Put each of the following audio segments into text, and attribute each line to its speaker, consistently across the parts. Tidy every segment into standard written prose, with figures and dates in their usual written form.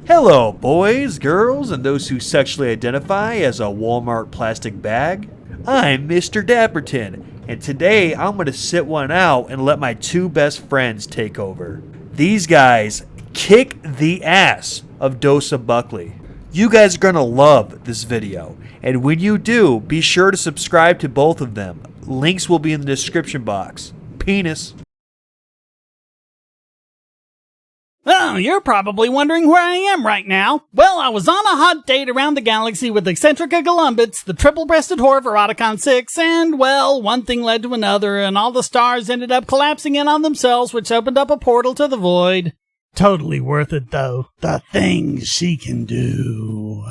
Speaker 1: Hello, boys, girls, and those who sexually identify as a Walmart plastic bag. I'm Mr. Dapperton, and today I'm going to sit one out and let my two best friends take over. These guys kick the ass of Dosa Buckley. You guys are going to love this video, and when you do, be sure to subscribe to both of them. Links will be in the description box. Penis.
Speaker 2: Oh, you're probably wondering where I am right now. Well, I was on a hot date around the galaxy with Eccentrica Columbus, the triple-breasted whore of Eroticon 6, and, well, one thing led to another, and all the stars ended up collapsing in on themselves, which opened up a portal to the void. Totally worth it, though. The things she can do.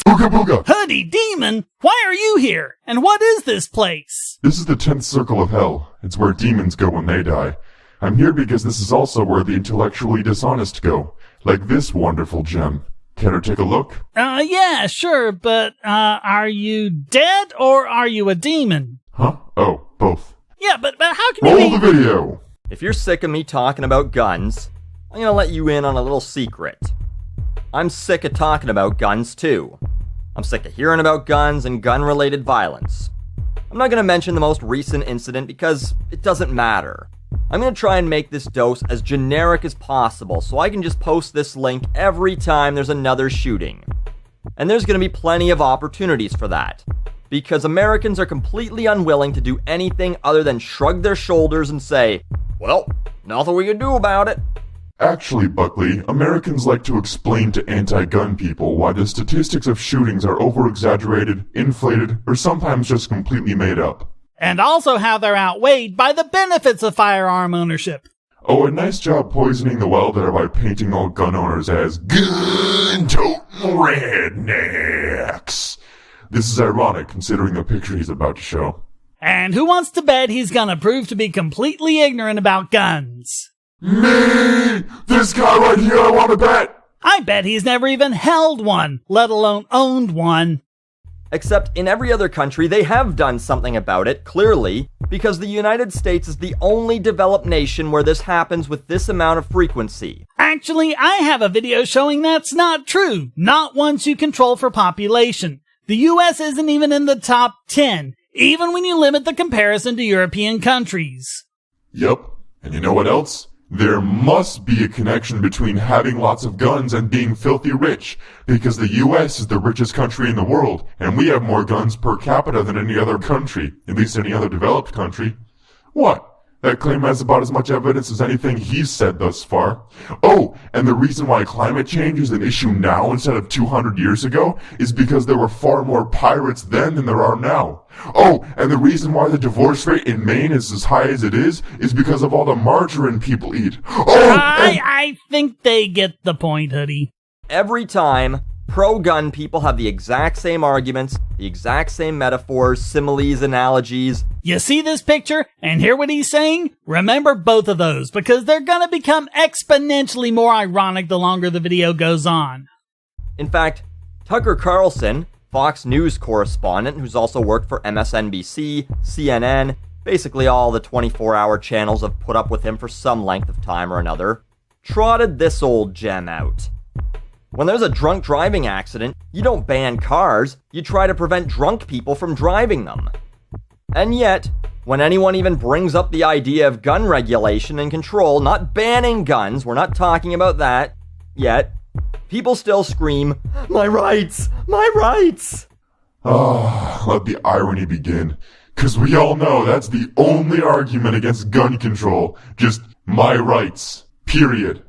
Speaker 3: Booga booga!
Speaker 2: HoodieDemon? Why are you here? And what is this place?
Speaker 3: This is the 10th circle of hell. It's where demons go when they die. I'm here because this is also where the intellectually dishonest go. Like this wonderful gem. Can I take a look?
Speaker 2: Yeah, sure, but, are you dead or are you a demon?
Speaker 3: Huh? Oh, both.
Speaker 2: Yeah, but how can you
Speaker 3: Roll the video!
Speaker 4: If you're sick of me talking about guns, I'm gonna let you in on a little secret. I'm sick of talking about guns too. I'm sick of hearing about guns and gun-related violence. I'm not gonna mention the most recent incident because it doesn't matter. I'm gonna try and make this dose as generic as possible so I can just post this link every time there's another shooting. And there's gonna be plenty of opportunities for that. Because Americans are completely unwilling to do anything other than shrug their shoulders and say, well, nothing we can do about it.
Speaker 3: Actually, Buckley, Americans like to explain to anti-gun people why the statistics of shootings are over-exaggerated, inflated, or sometimes just completely made up.
Speaker 2: And also how they're outweighed by the benefits of firearm ownership.
Speaker 3: Oh, and nice job poisoning the well there by painting all gun owners as gun-toting rednecks. This is ironic considering the picture he's about to show.
Speaker 2: And who wants to bet he's gonna prove to be completely ignorant about guns?
Speaker 3: Me! This guy right here, I want to bet!
Speaker 2: I bet he's never even held one, let alone owned one.
Speaker 4: Except in every other country, they have done something about it, clearly, because the United States is the only developed nation where this happens with this amount of frequency.
Speaker 2: Actually, I have a video showing that's not true, not once you control for population. The US isn't even in the top 10, even when you limit the comparison to European countries.
Speaker 3: Yep, and you know what else? There must be a connection between having lots of guns and being filthy rich, because the US is the richest country in the world, and we have more guns per capita than any other country, at least any other developed country. What? That claim has about as much evidence as anything he's said thus far. Oh, and the reason why climate change is an issue now instead of 200 years ago is because there were far more pirates then than there are now. Oh, and the reason why the divorce rate in Maine is as high as it is because of all the margarine people eat. Oh,
Speaker 2: I think they get the point, Hoodie.
Speaker 4: Every time, pro-gun people have the exact same arguments, the exact same metaphors, similes, analogies.
Speaker 2: You see this picture and hear what he's saying? Remember both of those, because they're gonna become exponentially more ironic the longer the video goes on.
Speaker 4: In fact, Tucker Carlson, Fox News correspondent who's also worked for MSNBC, CNN, basically all the 24-hour channels have put up with him for some length of time or another, trotted this old gem out. When there's a drunk driving accident, you don't ban cars, you try to prevent drunk people from driving them. And yet, when anyone even brings up the idea of gun regulation and control, not banning guns, we're not talking about that yet, people still scream, my rights, my rights!
Speaker 3: let the irony begin. 'Cause we all know that's the only argument against gun control. Just my rights. Period.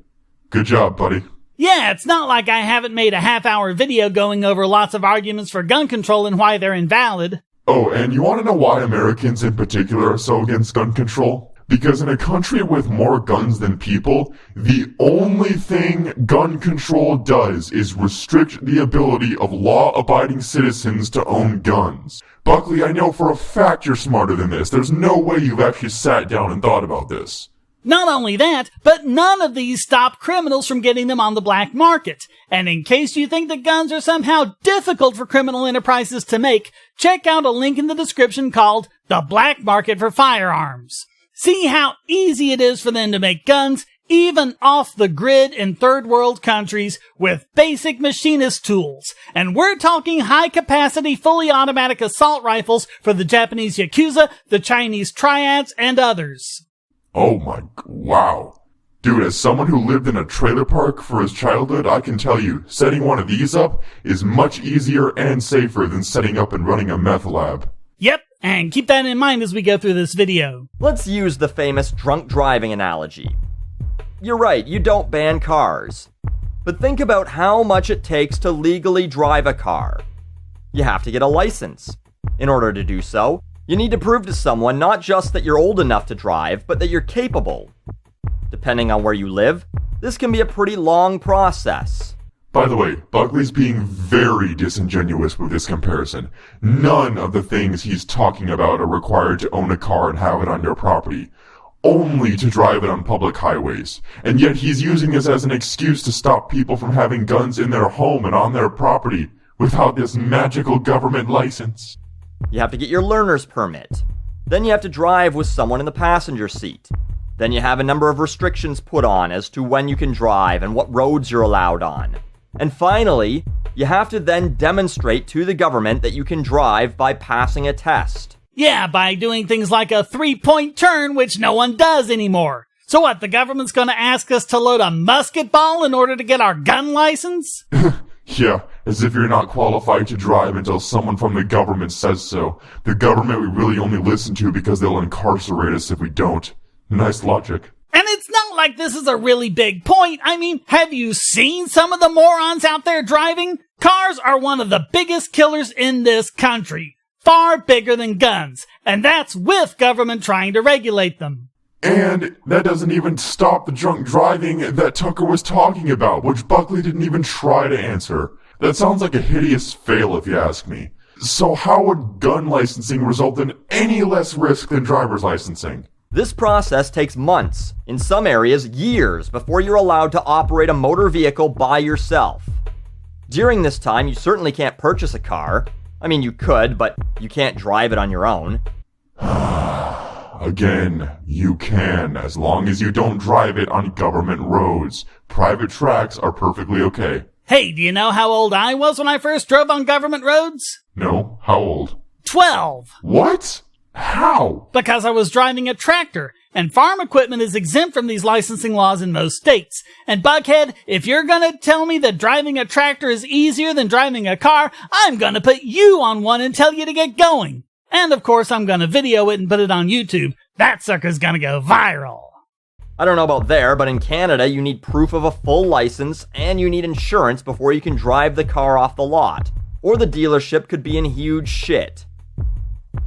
Speaker 3: Good job, buddy.
Speaker 2: Yeah, it's not like I haven't made a half-hour video going over lots of arguments for gun control and why they're invalid.
Speaker 3: Oh, and you want to know why Americans in particular are so against gun control? Because in a country with more guns than people, the only thing gun control does is restrict the ability of law-abiding citizens to own guns. Buckley, I know for a fact you're smarter than this. There's no way you've actually sat down and thought about this.
Speaker 2: Not only that, but none of these stop criminals from getting them on the black market. And in case you think that guns are somehow difficult for criminal enterprises to make, check out a link in the description called The Black Market for Firearms. See how easy it is for them to make guns, even off the grid in third world countries with basic machinist tools. And we're talking high capacity, fully automatic assault rifles for the Japanese Yakuza, the Chinese Triads, and others.
Speaker 3: Oh my, wow. Dude, as someone who lived in a trailer park for his childhood, I can tell you, setting one of these up is much easier and safer than setting up and running a meth lab.
Speaker 2: Yep, and keep that in mind as we go through this video.
Speaker 4: Let's use the famous drunk driving analogy. You're right, you don't ban cars. But think about how much it takes to legally drive a car. You have to get a license. In order to do so, you need to prove to someone not just that you're old enough to drive, but that you're capable. Depending on where you live, this can be a pretty long process.
Speaker 3: By the way, Buckley's being very disingenuous with this comparison. None of the things he's talking about are required to own a car and have it on your property. Only to drive it on public highways. And yet he's using this as an excuse to stop people from having guns in their home and on their property without this magical government license.
Speaker 4: You have to get your learner's permit. Then you have to drive with someone in the passenger seat. Then you have a number of restrictions put on as to when you can drive and what roads you're allowed on. And finally, you have to then demonstrate to the government that you can drive by passing a test.
Speaker 2: Yeah, by doing things like a 3-point turn, which no one does anymore. So what, the government's gonna ask us to load a musket ball in order to get our gun license?
Speaker 3: Yeah, as if you're not qualified to drive until someone from the government says so. The government we really only listen to because they'll incarcerate us if we don't. Nice logic.
Speaker 2: And it's not like this is a really big point. I mean, have you seen some of the morons out there driving? Cars are one of the biggest killers in this country. Far bigger than guns. And that's with government trying to regulate them.
Speaker 3: And that doesn't even stop the drunk driving that Tucker was talking about, which Buckley didn't even try to answer. That sounds like a hideous fail if you ask me. So how would gun licensing result in any less risk than driver's licensing?
Speaker 4: This process takes months, in some areas years, before you're allowed to operate a motor vehicle by yourself. During this time, you certainly can't purchase a car. I mean, you could, but you can't drive it on your own.
Speaker 3: Again, you can, as long as you don't drive it on government roads. Private tracks are perfectly okay.
Speaker 2: Hey, do you know how old I was when I first drove on government roads?
Speaker 3: No? How old?
Speaker 2: 12.
Speaker 3: What? How?
Speaker 2: Because I was driving a tractor, and farm equipment is exempt from these licensing laws in most states. And Buckhead, if you're gonna tell me that driving a tractor is easier than driving a car, I'm gonna put you on one and tell you to get going. And of course, I'm gonna video it and put it on YouTube. That sucker's gonna go viral.
Speaker 4: I don't know about there, but in Canada, you need proof of a full license and you need insurance before you can drive the car off the lot. Or the dealership could be in huge shit.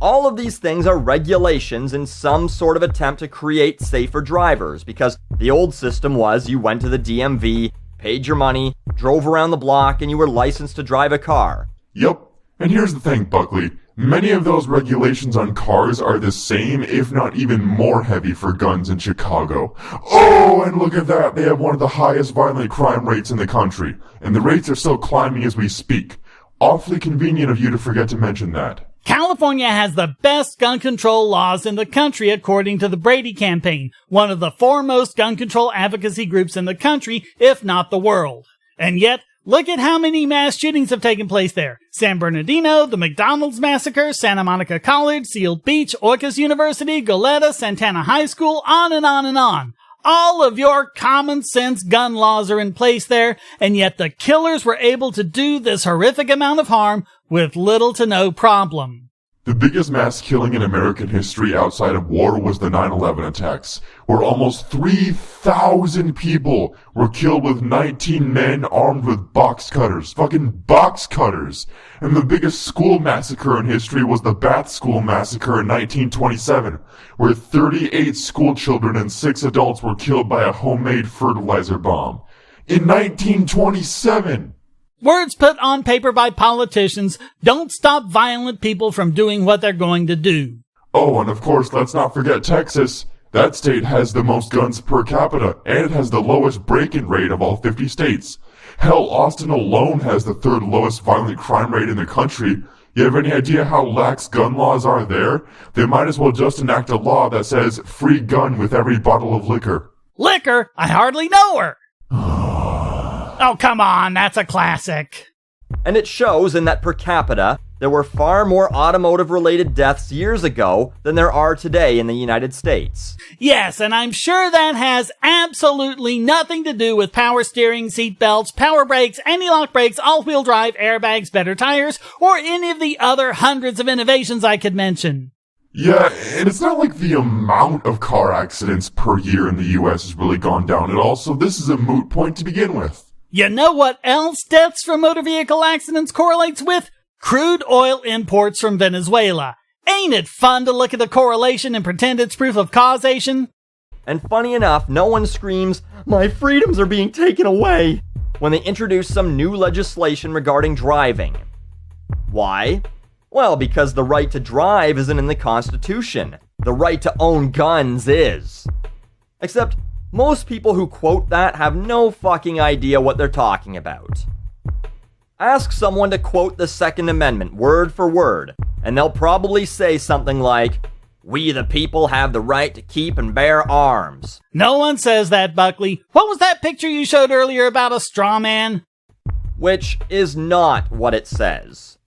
Speaker 4: All of these things are regulations in some sort of attempt to create safer drivers, because the old system was you went to the DMV, paid your money, drove around the block, and you were licensed to drive a car.
Speaker 3: Yep. And here's the thing, Buckley. Many of those regulations on cars are the same, if not even more heavy for guns in Chicago. Oh, and look at that. They have one of the highest violent crime rates in the country. And the rates are still climbing as we speak. Awfully convenient of you to forget to mention that.
Speaker 2: California has the best gun control laws in the country, according to the Brady Campaign, one of the foremost gun control advocacy groups in the country, if not the world. And yet, look at how many mass shootings have taken place there. San Bernardino, the McDonald's Massacre, Santa Monica College, Seal Beach, Orcas University, Goleta, Santana High School, on and on and on. All of your common sense gun laws are in place there, and yet the killers were able to do this horrific amount of harm with little to no problem.
Speaker 3: The biggest mass killing in American history outside of war was the 9/11 attacks, where almost 3,000 people were killed with 19 men armed with box cutters. Fucking box cutters! And the biggest school massacre in history was the Bath School Massacre in 1927, where 38 school children and 6 adults were killed by a homemade fertilizer bomb. In 1927!
Speaker 2: Words put on paper by politicians don't stop violent people from doing what they're going to do.
Speaker 3: Oh, and of course, let's not forget Texas. That state has the most guns per capita, and it has the lowest break-in rate of all 50 states. Hell, Austin alone has the 3rd lowest violent crime rate in the country. You have any idea how lax gun laws are there? They might as well just enact a law that says free gun with every bottle of liquor.
Speaker 2: Liquor? I hardly know her. Oh, come on, that's a classic.
Speaker 4: And it shows in that per capita, there were far more automotive-related deaths years ago than there are today in the United States.
Speaker 2: Yes, and I'm sure that has absolutely nothing to do with power steering, seat belts, power brakes, anti-lock brakes, all-wheel drive, airbags, better tires, or any of the other hundreds of innovations I could mention.
Speaker 3: Yeah, and it's not like the amount of car accidents per year in the US has really gone down at all, so this is a moot point to begin with.
Speaker 2: You know what else deaths from motor vehicle accidents correlates with? Crude oil imports from Venezuela. Ain't it fun to look at the correlation and pretend it's proof of causation?
Speaker 4: And funny enough, no one screams, "My freedoms are being taken away," when they introduce some new legislation regarding driving. Why? Well, because the right to drive isn't in the Constitution. The right to own guns is. Except, most people who quote that have no fucking idea what they're talking about. Ask someone to quote the Second Amendment word for word, and they'll probably say something like, "We the people have the right to keep and bear arms."
Speaker 2: No one says that, Buckley. What was that picture you showed earlier about a straw man?
Speaker 4: Which is not what it says.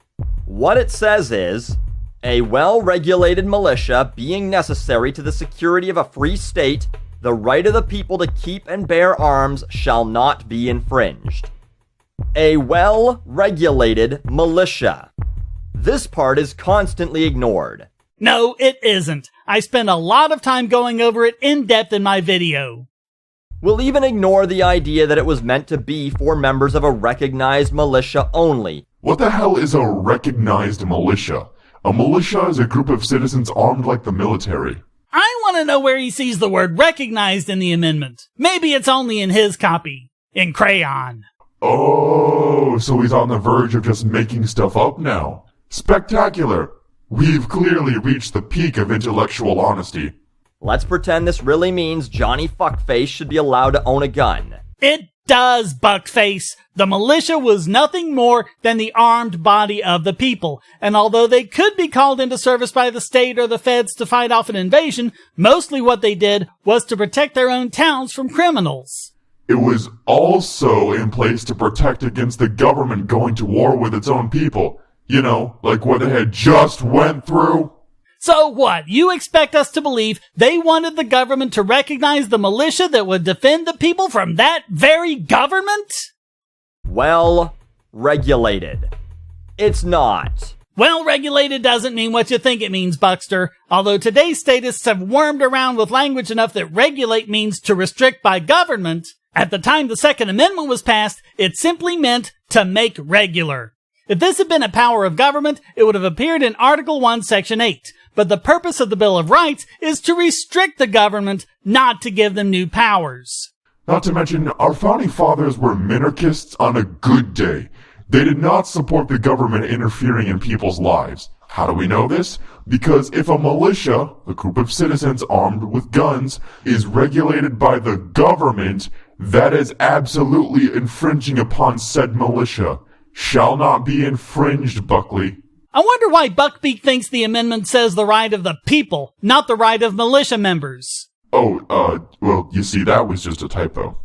Speaker 4: What it says is, a well-regulated militia being necessary to the security of a free state, the right of the people to keep and bear arms shall not be infringed. A well-regulated militia. This part is constantly ignored.
Speaker 2: No, it isn't. I spent a lot of time going over it in depth in my video.
Speaker 4: We'll even ignore the idea that it was meant to be for members of a recognized militia only.
Speaker 3: What the hell is a recognized militia? A militia is a group of citizens armed like the military.
Speaker 2: I want to know where he sees the word recognized in the amendment. Maybe it's only in his copy. In crayon.
Speaker 3: Oh, so he's on the verge of just making stuff up now. Spectacular. We've clearly reached the peak of intellectual honesty.
Speaker 4: Let's pretend this really means Johnny Fuckface should be allowed to own a gun.
Speaker 2: It does, Buckface. The militia was nothing more than the armed body of the people, and although they could be called into service by the state or the feds to fight off an invasion, mostly what they did was to protect their own towns from criminals.
Speaker 3: It was also in place to protect against the government going to war with its own people. You know, like what it had just went through.
Speaker 2: So what? You expect us to believe they wanted the government to recognize the militia that would defend the people from that very government?
Speaker 4: Well regulated. It's not.
Speaker 2: Well regulated doesn't mean what you think it means, Buckster. Although today's statists have wormed around with language enough that regulate means to restrict by government, at the time the Second Amendment was passed, it simply meant to make regular. If this had been a power of government, it would have appeared in Article 1, Section 8. But the purpose of the Bill of Rights is to restrict the government, not to give them new powers.
Speaker 3: Not to mention, our founding fathers were minarchists on a good day. They did not support the government interfering in people's lives. How do we know this? Because if a militia, a group of citizens armed with guns, is regulated by the government, that is absolutely infringing upon said militia. Shall not be infringed, Buckley.
Speaker 2: I wonder why Buckbeak thinks the amendment says the right of the people, not the right of militia members.
Speaker 3: Well, you see, that was just a typo.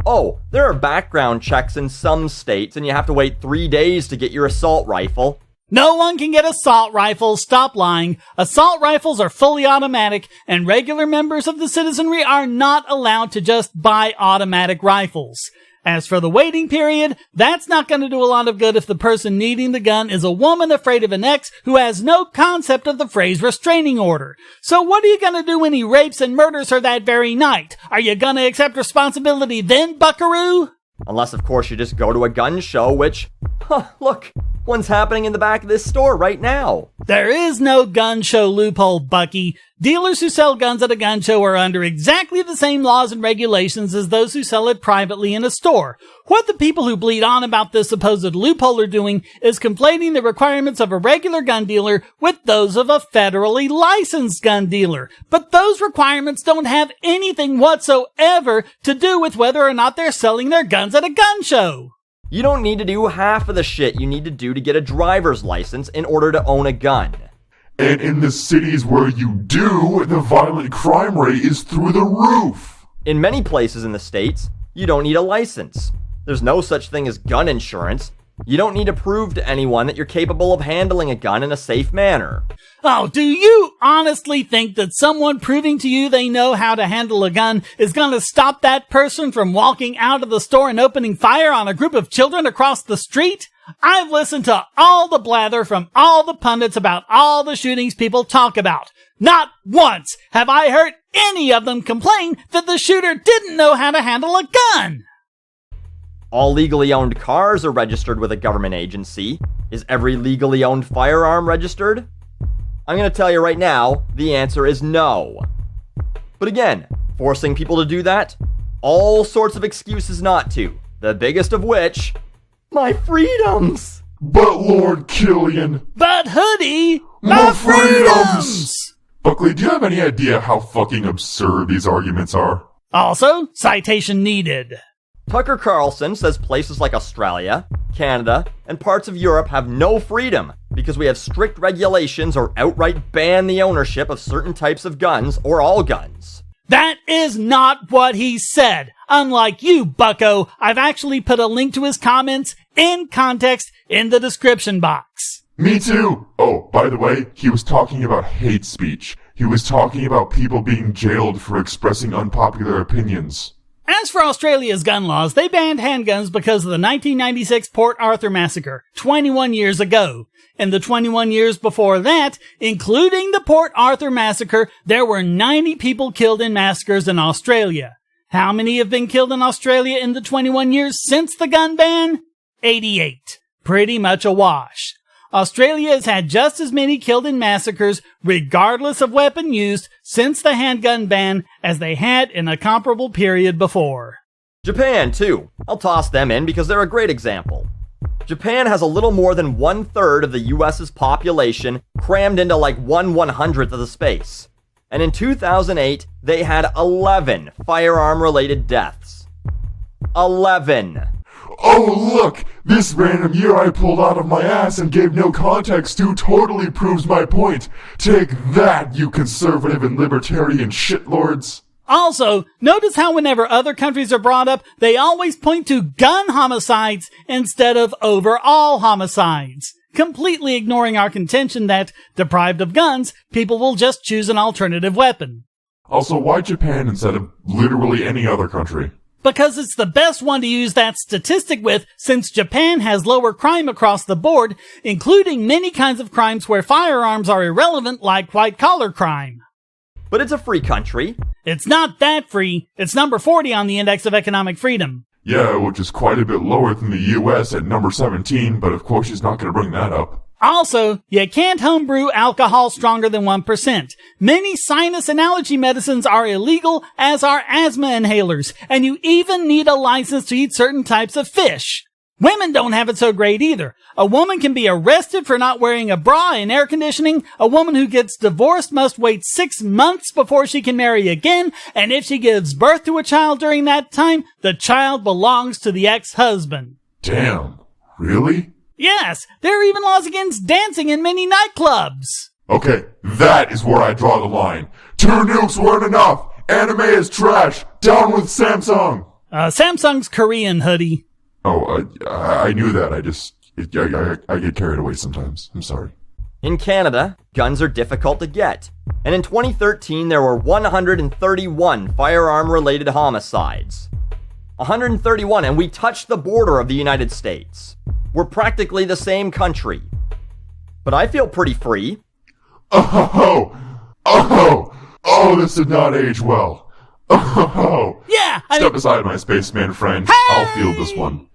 Speaker 4: Oh, there are background checks in some states, and you have to wait 3 days to get your assault rifle.
Speaker 2: No one can get assault rifles, stop lying. Assault rifles are fully automatic, and regular members of the citizenry are not allowed to just buy automatic rifles. As for the waiting period, that's not going to do a lot of good if the person needing the gun is a woman afraid of an ex who has no concept of the phrase restraining order. So what are you going to do when he rapes and murders her that very night? Are you going to accept responsibility then, buckaroo?
Speaker 4: Unless, of course, you just go to a gun show, which, look, one's happening in the back of this store right now.
Speaker 2: There is no gun show loophole, Bucky. Dealers who sell guns at a gun show are under exactly the same laws and regulations as those who sell it privately in a store. What the people who bleed on about this supposed loophole are doing is conflating the requirements of a regular gun dealer with those of a federally licensed gun dealer. But those requirements don't have anything whatsoever to do with whether or not they're selling their guns at a gun show.
Speaker 4: You don't need to do half of the shit you need to do to get a driver's license in order to own a gun.
Speaker 3: And in the cities where you do, the violent crime rate is through the roof.
Speaker 4: In many places in the States, you don't need a license. There's no such thing as gun insurance. You don't need to prove to anyone that you're capable of handling a gun in a safe manner.
Speaker 2: Oh, do you honestly think that someone proving to you they know how to handle a gun is going to stop that person from walking out of the store and opening fire on a group of children across the street? I've listened to all the blather from all the pundits about all the shootings people talk about. Not once have I heard any of them complain that the shooter didn't know how to handle a gun.
Speaker 4: All legally owned cars are registered with a government agency. Is every legally owned firearm registered? I'm going to tell you right now, the answer is no. But again, forcing people to do that? All sorts of excuses not to. The biggest of which, my freedoms!
Speaker 3: But Lord Killian!
Speaker 2: But Hoodie,
Speaker 3: my freedoms! Buckley, do you have any idea how fucking absurd these arguments are?
Speaker 2: Also, citation needed.
Speaker 4: Tucker Carlson says places like Australia, Canada, and parts of Europe have no freedom because we have strict regulations or outright ban the ownership of certain types of guns or all guns.
Speaker 2: That is not what he said. Unlike you, bucko, I've actually put a link to his comments in context in the description box.
Speaker 3: Me too! Oh, by the way, he was talking about hate speech. He was talking about people being jailed for expressing unpopular opinions.
Speaker 2: As for Australia's gun laws, they banned handguns because of the 1996 Port Arthur massacre, 21 years ago. In the 21 years before that, including the Port Arthur massacre, there were 90 people killed in massacres in Australia. How many have been killed in Australia in the 21 years since the gun ban? 88. Pretty much a wash. Australia has had just as many killed in massacres, regardless of weapon used, since the handgun ban as they had in a comparable period before.
Speaker 4: Japan, too. I'll toss them in because they're a great example. Japan has a little more than 1/3 of the US's population crammed into like 1/100th of the space. And in 2008, they had 11 firearm-related deaths. 11!
Speaker 3: Oh, look! This random year I pulled out of my ass and gave no context to totally proves my point. Take that, you conservative and libertarian shitlords.
Speaker 2: Also, notice how whenever other countries are brought up, they always point to gun homicides instead of overall homicides, completely ignoring our contention that, deprived of guns, people will just choose an alternative weapon.
Speaker 3: Also, why Japan instead of literally any other country?
Speaker 2: Because it's the best one to use that statistic with, since Japan has lower crime across the board, including many kinds of crimes where firearms are irrelevant, like white-collar crime.
Speaker 4: But it's a free country.
Speaker 2: It's not that free. It's number 40 on the Index of Economic Freedom.
Speaker 3: Yeah, which is quite a bit lower than the US at number 17, but of course she's not going to bring that up.
Speaker 2: Also, you can't homebrew alcohol stronger than 1%. Many sinus and allergy medicines are illegal, as are asthma inhalers, and you even need a license to eat certain types of fish. Women don't have it so great either. A woman can be arrested for not wearing a bra in air conditioning. A woman who gets divorced must wait 6 months before she can marry again, and if she gives birth to a child during that time, the child belongs to the ex-husband.
Speaker 3: Damn, really?
Speaker 2: Yes, there are even laws against dancing in many nightclubs.
Speaker 3: Okay, that is where I draw the line. 2 nukes weren't enough. Anime is trash. Down with Samsung.
Speaker 2: Samsung's Korean, Hoodie.
Speaker 3: Oh, I knew that. I get carried away sometimes. I'm sorry.
Speaker 4: In Canada, guns are difficult to get. And in 2013, there were 131 firearm-related homicides. 131, and we touched the border of the United States. We're practically the same country. But I feel pretty free.
Speaker 3: Oh, this did not age well. Oh.
Speaker 2: Yeah,
Speaker 3: Step aside, my spaceman friend.
Speaker 2: Hey!
Speaker 3: I'll field this one.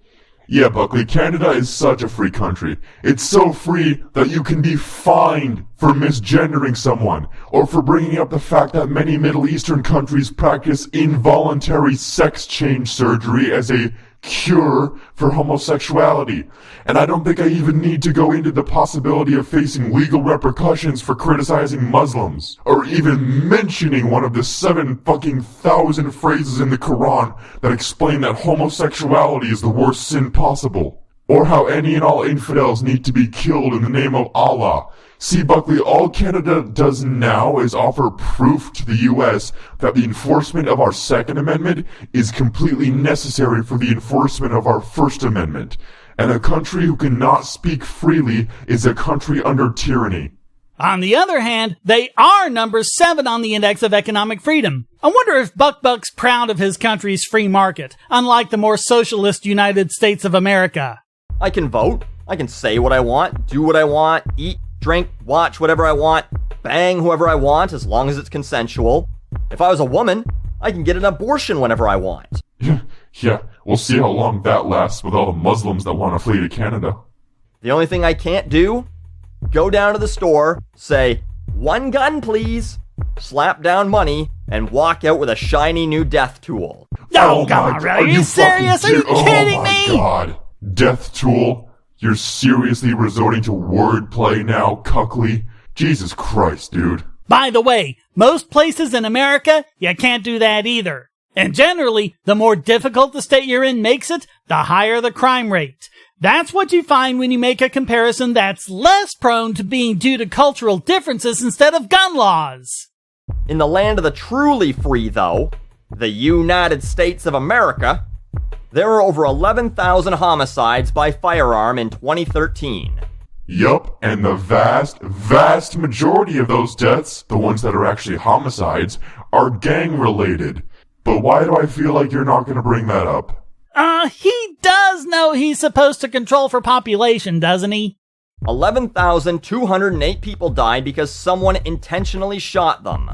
Speaker 3: Yeah, Buckley, Canada is such a free country. It's so free that you can be fined for misgendering someone, or for bringing up the fact that many Middle Eastern countries practice involuntary sex change surgery as a cure for homosexuality. And I don't think I even need to go into the possibility of facing legal repercussions for criticizing Muslims, or even mentioning one of the 7,000 phrases in the Quran that explain that homosexuality is the worst sin possible. Or how any and all infidels need to be killed in the name of Allah. See, Buckley, all Canada does now is offer proof to the U.S. that the enforcement of our Second Amendment is completely necessary for the enforcement of our First Amendment. And a country who cannot speak freely is a country under tyranny.
Speaker 2: On the other hand, they are number 7 on the Index of Economic Freedom. I wonder if Buck's proud of his country's free market, unlike the more socialist United States of America.
Speaker 4: I can vote. I can say what I want, do what I want, eat, drink, watch whatever I want, bang whoever I want as long as it's consensual. If I was a woman, I can get an abortion whenever I want.
Speaker 3: Yeah, we'll see how long that lasts with all the Muslims that want to flee to Canada.
Speaker 4: The only thing I can't do, go down to the store, say, 1 gun please, slap down money, and walk out with a shiny new death tool.
Speaker 2: Oh God, really? Are you serious? Are you kidding me?
Speaker 3: Oh my God. Death tool? You're seriously resorting to wordplay now, Buckley? Jesus Christ, dude.
Speaker 2: By the way, most places in America, you can't do that either. And generally, the more difficult the state you're in makes it, the higher the crime rate. That's what you find when you make a comparison that's less prone to being due to cultural differences instead of gun laws.
Speaker 4: In the land of the truly free, though, the United States of America, there were over 11,000 homicides by firearm in 2013.
Speaker 3: Yup, and the vast majority of those deaths, the ones that are actually homicides, are gang-related. But why do I feel like you're not going to bring that up?
Speaker 2: He does know he's supposed to control for population, doesn't he?
Speaker 4: 11,208 people died because someone intentionally shot them.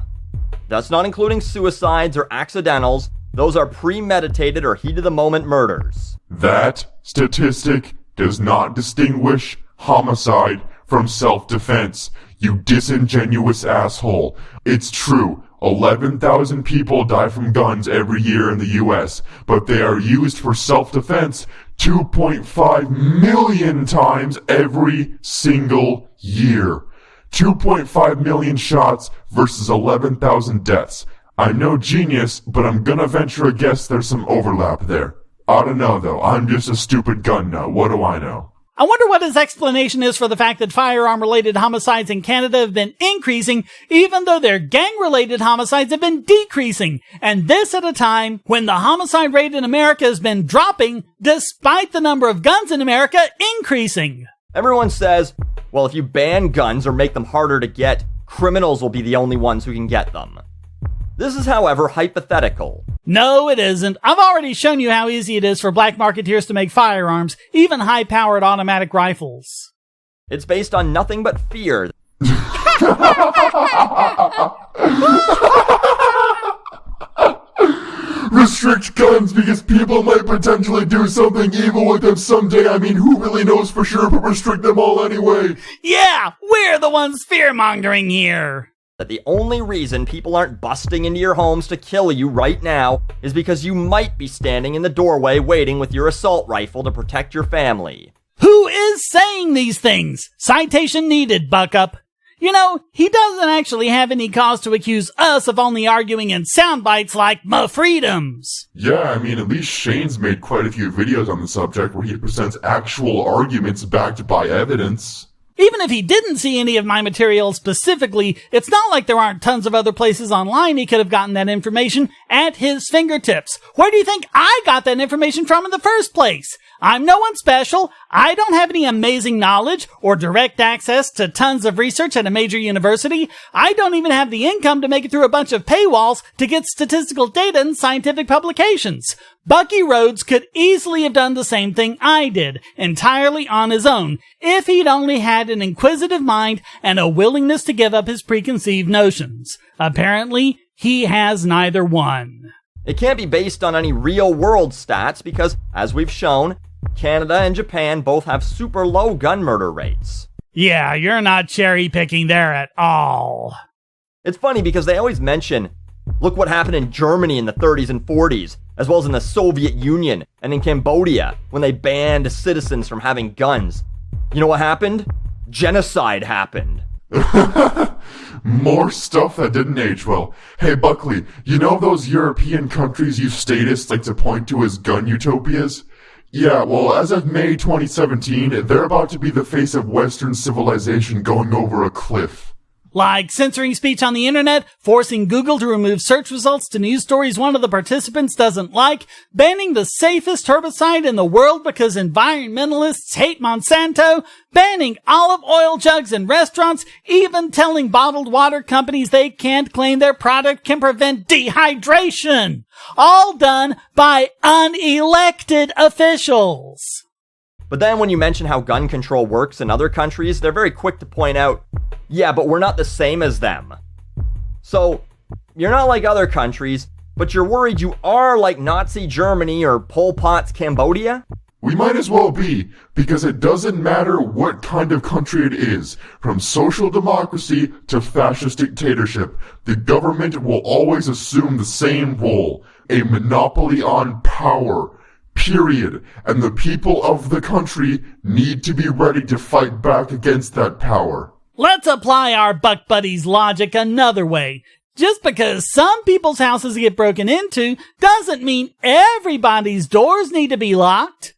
Speaker 4: That's not including suicides or accidentals. Those are premeditated or heat-of-the-moment murders.
Speaker 3: That statistic does not distinguish homicide from self-defense, you disingenuous asshole. It's true, 11,000 people die from guns every year in the U.S., but they are used for self-defense 2.5 million times every single year. 2.5 million shots versus 11,000 deaths. I'm no genius, but I'm gonna venture a guess there's some overlap there. I don't know though, I'm just a stupid gun nut, what do I know?
Speaker 2: I wonder what his explanation is for the fact that firearm-related homicides in Canada have been increasing, even though their gang-related homicides have been decreasing. And this at a time when the homicide rate in America has been dropping, despite the number of guns in America increasing.
Speaker 4: Everyone says, well, if you ban guns or make them harder to get, criminals will be the only ones who can get them. This is, however, hypothetical.
Speaker 2: No, it isn't. I've already shown you how easy it is for black marketeers to make firearms, even high-powered automatic rifles.
Speaker 4: It's based on nothing but fear.
Speaker 3: Restrict guns because people might potentially do something evil with them someday. I mean, who really knows for sure, but restrict them all anyway.
Speaker 2: Yeah, we're the ones fear-mongering here.
Speaker 4: That the only reason people aren't busting into your homes to kill you right now is because you might be standing in the doorway waiting with your assault rifle to protect your family.
Speaker 2: Who is saying these things? Citation needed, Buckup. You know, he doesn't actually have any cause to accuse us of only arguing in sound bites like "my freedoms."
Speaker 3: Yeah, I mean, at least Shane's made quite a few videos on the subject where he presents actual arguments backed by evidence.
Speaker 2: Even if he didn't see any of my material specifically, it's not like there aren't tons of other places online he could have gotten that information at his fingertips. Where do you think I got that information from in the first place? I'm no one special. I don't have any amazing knowledge or direct access to tons of research at a major university. I don't even have the income to make it through a bunch of paywalls to get statistical data in scientific publications. Bucky Rhodes could easily have done the same thing I did, entirely on his own, if he'd only had an inquisitive mind and a willingness to give up his preconceived notions. Apparently, he has neither one.
Speaker 4: It can't be based on any real-world stats because, as we've shown, Canada and Japan both have super low gun murder rates.
Speaker 2: Yeah, you're not cherry-picking there at all.
Speaker 4: It's funny because they always mention, look what happened in Germany in the 30s and 40s, as well as in the Soviet Union and in Cambodia when they banned citizens from having guns. You know what happened? Genocide happened.
Speaker 3: More stuff that didn't age well. Hey, Buckley, you know those European countries you statists like to point to as gun utopias? Yeah, well, as of May 2017, they're about to be the face of Western civilization going over a cliff.
Speaker 2: Like censoring speech on the internet, forcing Google to remove search results to news stories one of the participants doesn't like, banning the safest herbicide in the world because environmentalists hate Monsanto, banning olive oil jugs in restaurants, even telling bottled water companies they can't claim their product can prevent dehydration. All done by unelected officials.
Speaker 4: But then when you mention how gun control works in other countries, they're very quick to point out, yeah, but we're not the same as them. So, you're not like other countries, but you're worried you are like Nazi Germany or Pol Pot's Cambodia?
Speaker 3: We might as well be, because it doesn't matter what kind of country it is. From social democracy to fascist dictatorship, the government will always assume the same role, a monopoly on power. Period. And the people of the country need to be ready to fight back against that power.
Speaker 2: Let's apply our Buck Buddies logic another way. Just because some people's houses get broken into doesn't mean everybody's doors need to be locked.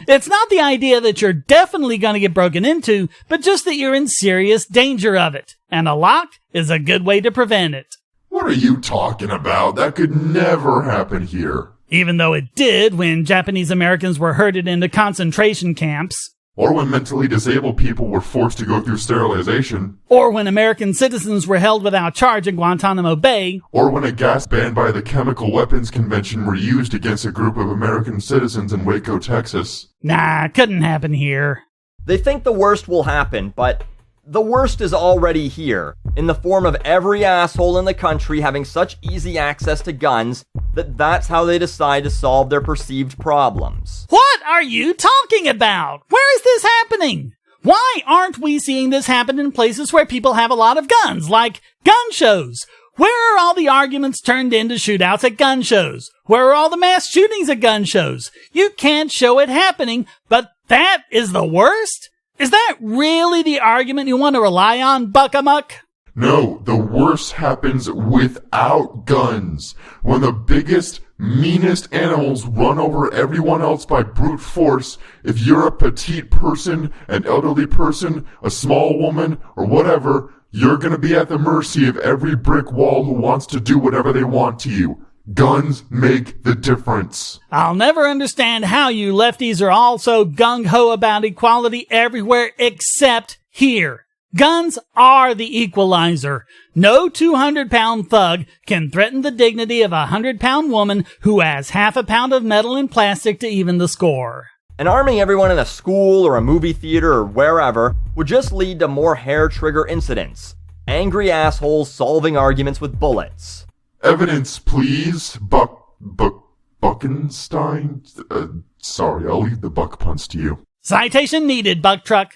Speaker 2: It's not the idea that you're definitely going to get broken into, but just that you're in serious danger of it. And a lock is a good way to prevent it.
Speaker 3: What are you talking about? That could never happen here.
Speaker 2: Even though it did when Japanese Americans were herded into concentration camps.
Speaker 3: Or when mentally disabled people were forced to go through sterilization.
Speaker 2: Or when American citizens were held without charge in Guantanamo Bay.
Speaker 3: Or when a gas banned by the Chemical Weapons Convention were used against a group of American citizens in Waco, Texas.
Speaker 2: Nah, couldn't happen here.
Speaker 4: They think the worst will happen, but the worst is already here, in the form of every asshole in the country having such easy access to guns that that's how they decide to solve their perceived problems.
Speaker 2: What are you talking about? Where is this happening? Why aren't we seeing this happen in places where people have a lot of guns, like gun shows? Where are all the arguments turned into shootouts at gun shows? Where are all the mass shootings at gun shows? You can't show it happening, but that is the worst? Is that really the argument you want to rely on, Buckamuck?
Speaker 3: No, the worst happens without guns. When the biggest, meanest animals run over everyone else by brute force, if you're a petite person, an elderly person, a small woman, or whatever, you're gonna be at the mercy of every brick wall who wants to do whatever they want to you. Guns make the difference.
Speaker 2: I'll never understand how you lefties are all so gung-ho about equality everywhere except here. Guns are the equalizer. No 200-pound thug can threaten the dignity of a 100-pound woman who has half a pound of metal and plastic to even the score.
Speaker 4: And arming everyone in a school or a movie theater or wherever would just lead to more hair-trigger incidents. Angry assholes solving arguments with bullets.
Speaker 3: Evidence, please, Buckenstein? Sorry, I'll leave the buck punts to you.
Speaker 2: Citation needed, Buck Truck.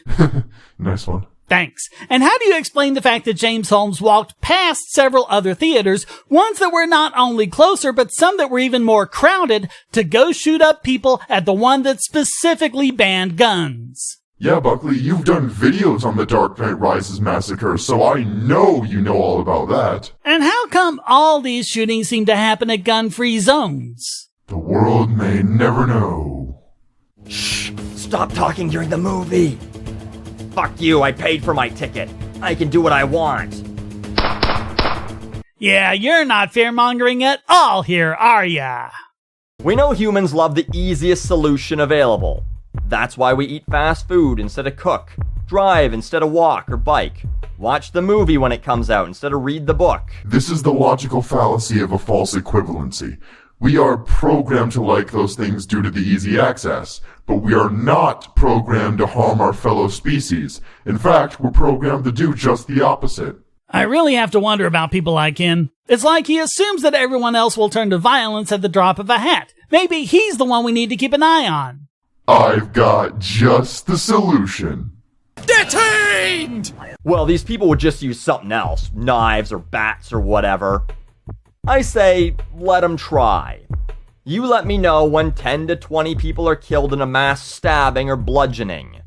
Speaker 3: Nice one.
Speaker 2: Thanks. And how do you explain the fact that James Holmes walked past several other theaters, ones that were not only closer, but some that were even more crowded, to go shoot up people at the one that specifically banned guns?
Speaker 3: Yeah, Buckley, you've done videos on the Dark Knight Rises massacre, so I know you know all about that.
Speaker 2: And how come all these shootings seem to happen at gun-free zones?
Speaker 3: The world may never know.
Speaker 4: Shh! Stop talking during the movie! Fuck you, I paid for my ticket. I can do what I want.
Speaker 2: Yeah, you're not fear-mongering at all here, are ya?
Speaker 4: We know humans love the easiest solution available. That's why we eat fast food instead of cook, drive instead of walk or bike, watch the movie when it comes out instead of read the book.
Speaker 3: This is the logical fallacy of a false equivalency. We are programmed to like those things due to the easy access, but we are not programmed to harm our fellow species. In fact, we're programmed to do just the opposite.
Speaker 2: I really have to wonder about people like him. It's like he assumes that everyone else will turn to violence at the drop of a hat. Maybe he's the one we need to keep an eye on.
Speaker 3: I've got just the solution.
Speaker 2: Detained!
Speaker 4: Well, these people would just use something else, knives or bats or whatever. I say, let them try. You let me know when 10 to 20 people are killed in a mass stabbing or bludgeoning.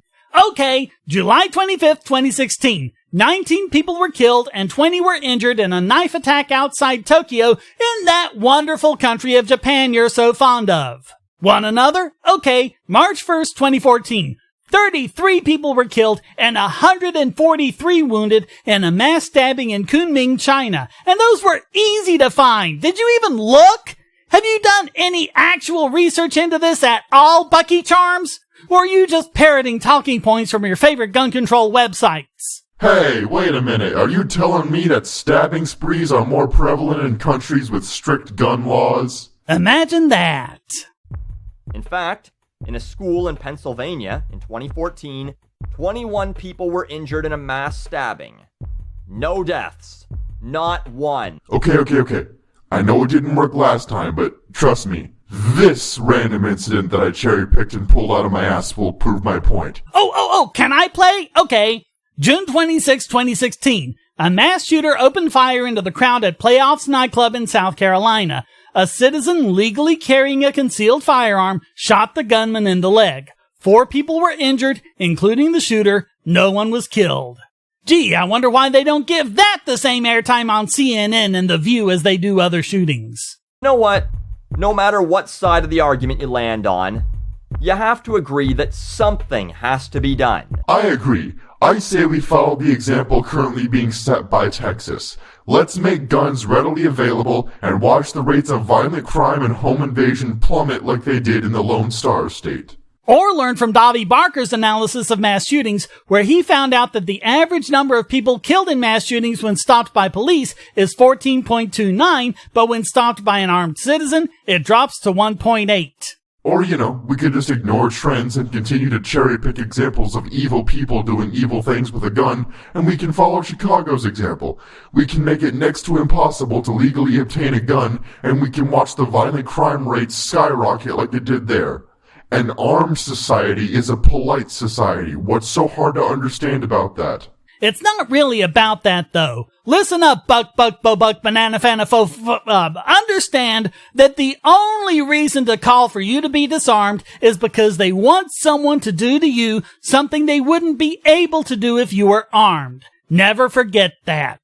Speaker 2: Okay, July 25th, 2016. 19 people were killed and 20 were injured in a knife attack outside Tokyo in that wonderful country of Japan you're so fond of. Want another? Okay, March 1st, 2014. 33 people were killed and 143 wounded in a mass stabbing in Kunming, China. And those were easy to find. Did you even look? Have you done any actual research into this at all, Bucky Charms? Or are you just parroting talking points from your favorite gun control websites?
Speaker 3: Hey, wait a minute. Are you telling me that stabbing sprees are more prevalent in countries with strict gun laws?
Speaker 2: Imagine that.
Speaker 4: In fact, in a school in Pennsylvania in 2014, 21 people were injured in a mass stabbing. No deaths. Not one.
Speaker 3: Okay. I know it didn't work last time, but trust me, this random incident that I cherry-picked and pulled out of my ass will prove my point.
Speaker 2: Oh, can I play? Okay. June 26, 2016. A mass shooter opened fire into the crowd at Playoffs nightclub in South Carolina. A citizen legally carrying a concealed firearm shot the gunman in the leg. 4 people were injured, including the shooter. No one was killed. Gee, I wonder why they don't give that the same airtime on CNN and The View as they do other shootings.
Speaker 4: You know what? No matter what side of the argument you land on, you have to agree that something has to be done.
Speaker 3: I agree. I say we follow the example currently being set by Texas. Let's make guns readily available and watch the rates of violent crime and home invasion plummet like they did in the Lone Star State.
Speaker 2: Or learn from Davi Barker's analysis of mass shootings, where he found out that the average number of people killed in mass shootings when stopped by police is 14.29, but when stopped by an armed citizen, it drops to 1.8.
Speaker 3: Or, we could just ignore trends and continue to cherry-pick examples of evil people doing evil things with a gun, and we can follow Chicago's example. We can make it next to impossible to legally obtain a gun, and we can watch the violent crime rates skyrocket like they did there. An armed society is a polite society. What's so hard to understand about that?
Speaker 2: It's not really about that, though. Listen up, Buck, Banana, Fanafo. Understand that the only reason to call for you to be disarmed is because they want someone to do to you something they wouldn't be able to do if you were armed. Never forget that.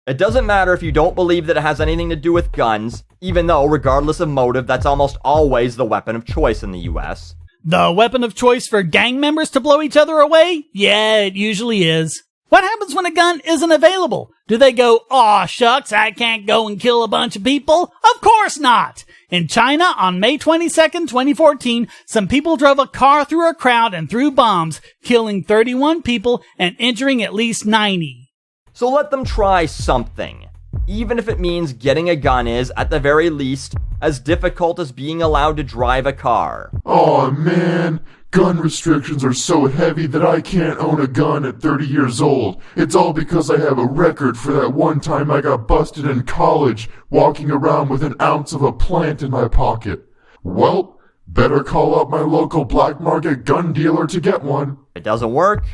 Speaker 4: It doesn't matter if you don't believe that it has anything to do with guns, even though, regardless of motive, that's almost always the weapon of choice in the US.
Speaker 2: The weapon of choice for gang members to blow each other away? Yeah, it usually is. What happens when a gun isn't available? Do they go, "Aw, shucks, I can't go and kill a bunch of people"? Of course not! In China, on May 22nd, 2014, some people drove a car through a crowd and threw bombs, killing 31 people and injuring at least 90.
Speaker 4: So let them try something. Even if it means getting a gun is, at the very least, as difficult as being allowed to drive a car.
Speaker 3: Aw, man. Gun restrictions are so heavy that I can't own a gun at 30 years old. It's all because I have a record for that one time I got busted in college walking around with an ounce of a plant in my pocket. Well, better call up my local black market gun dealer to get one.
Speaker 4: If it doesn't work,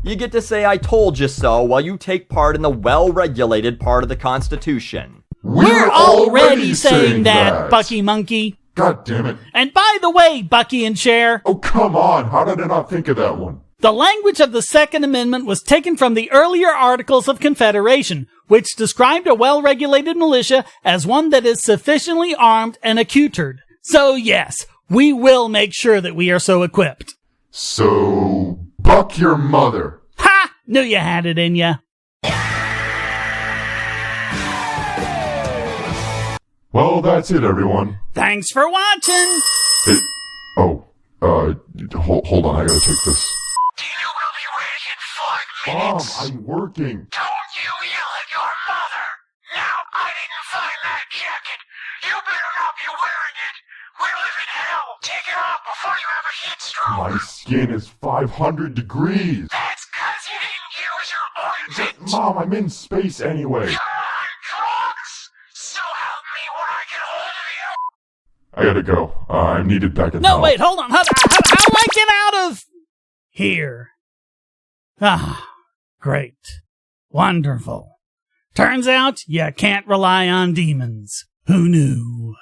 Speaker 4: you get to say "I told you so" while you take part in the well-regulated part of the Constitution.
Speaker 2: We're already saying that, Bucky Monkey.
Speaker 3: God damn it.
Speaker 2: And by the way, Bucky and Cher.
Speaker 3: Oh, come on. How did I not think of that one?
Speaker 2: The language of the Second Amendment was taken from the earlier Articles of Confederation, which described a well-regulated militia as one that is sufficiently armed and accoutred. So yes, we will make sure that we are so equipped.
Speaker 3: So, buck your mother.
Speaker 2: Ha! Knew you had it in ya.
Speaker 3: Well, that's it, everyone.
Speaker 2: Thanks for watching.
Speaker 3: Hold on, I gotta take this.
Speaker 5: Dinner will be ready in 5 minutes.
Speaker 3: Mom, I'm working.
Speaker 5: Don't you yell at your mother. Now, I didn't find that jacket. You better not be wearing it. We live in hell. Take it off before you have a heat stroke.
Speaker 3: My skin is 500 degrees.
Speaker 5: That's 'cause you didn't use your ointment.
Speaker 3: Mom, I'm in space anyway.
Speaker 5: You're on drugs. So help me when I get hold of you.
Speaker 3: I gotta go. I'm needed back at the
Speaker 2: No,
Speaker 3: house.
Speaker 2: wait, hold on. How do I get out of here? Ah, great. Wonderful. Turns out you can't rely on demons. Who knew?